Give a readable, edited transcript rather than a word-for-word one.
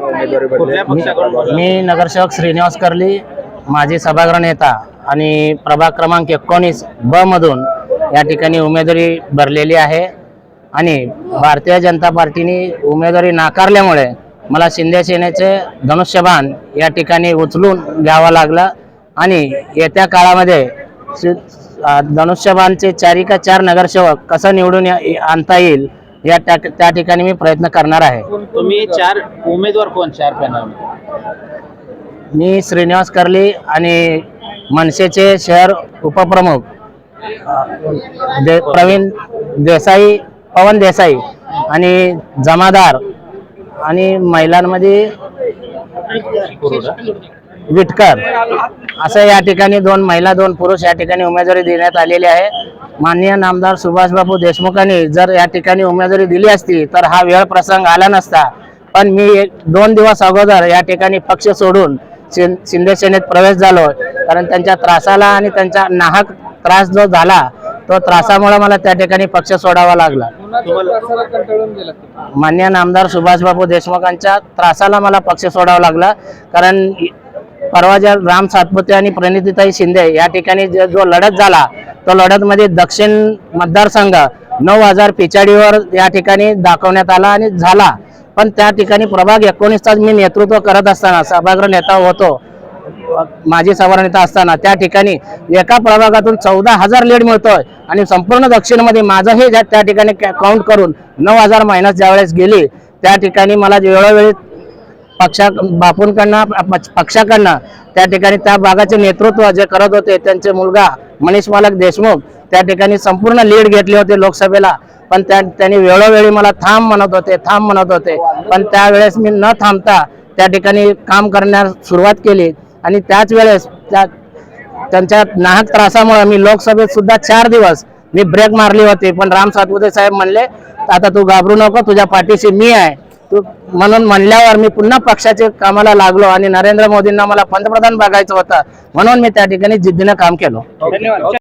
उमेदवारी भरली? मी नगरसेवक श्रीनिवास कर्ली, माजी सभागृह नेता आणि प्रभाग क्रमांक 19 ब मधून या ठिकाणी उमेदवारी भरलेली आहे आणि भारतीय जनता पार्टीने उमेदवारी नाकारल्यामुळे मला शिंदे सेनेचे धनुष्यबाण या ठिकाणी उचलून घ्यावा लागला आणि येत्या काळामध्ये धनुष्यबाणचे 4 नगरसेवक कसं निवडून आणता येईल त्या ठिकाणी मी प्रयत्न करणार आहे। तुम्ही 4 उमेदवार कोण 4 पॅनल? मी श्रीनिवास कर्ली आणि मनसेचे शहर उपप्रमुख प्रवीण देसाई, पवन देसाई आणि जमादार आणि महिलांमध्ये विटकर असं या ठिकाणी 2 महिला 2 पुरुष या ठिकाणी उमेदवारी देण्यात आलेली आहे। माननीय नामदार सुभाषबाबू देशमुखांनी जर या ठिकाणी उमेदवारी दिली असती तर हा वेळ प्रसंग आला नसता, पण मी 2 दिवस अगोदर या ठिकाणी पक्ष सोडून शिंदे सेनेत प्रवेश झालो, कारण त्यांच्या त्रासाला आणि त्यांचा नाहक त्रास जो झाला तो त्रासामुळे मला त्या ठिकाणी पक्ष सोडावा लागला। माननीय नामदार सुभाषबाबू देशमुखांच्या त्रासाला मला पक्ष सोडावा लागला, कारण परवा ज्या राम सातपुते आणि प्रणितीताई शिंदे या ठिकाणी जो लढत झाला तो लढत मध्ये दक्षिण मतदारसंघ 9000 पिछाडीवर या ठिकाणी दाखवण्यात आला आणि झाला, पण त्या ठिकाणी प्रभाग 19चा मी नेतृत्व करत असताना सभागृह नेता होतो, माजी सभागृह नेता असताना त्या ठिकाणी एका प्रभागातून 14,000 लीड मिळतोय आणि संपूर्ण दक्षिण मध्ये माझंही त्या ठिकाणी काउंट करून 9000 मायनस ज्यावेळेस गेली त्या ठिकाणी मला वेळोवेळी पक्षाकडनं त्या ठिकाणी त्या भागाचे नेतृत्व जे करत होते त्यांचे मुलगा मनीष मालक देशमुख त्या ठिकाणी संपूर्ण लीड घेतले होते लोकसभेला, पण त्यांनी वेळोवेळी मला थांब म्हणत होते, पण त्यावेळेस मी न थांबता त्या ठिकाणी काम करण्यास सुरुवात केली आणि त्याच वेळेस त्यांच्या नाहक त्रासामुळे मी लोकसभेत सुद्धा 4 दिवस मी ब्रेक मारली होती, पण राम सातपुते साहेब म्हणले आता तू घाबरू नको, तुझ्या पाठीशी मी आहे, तू म्हणून म्हणल्यावर मी पुन्हा पक्षाच्या कामाला लागलो आणि नरेंद्र मोदींना मला पंतप्रधान बघायचं होतं म्हणून मी त्या ठिकाणी जिद्दीने काम केलं।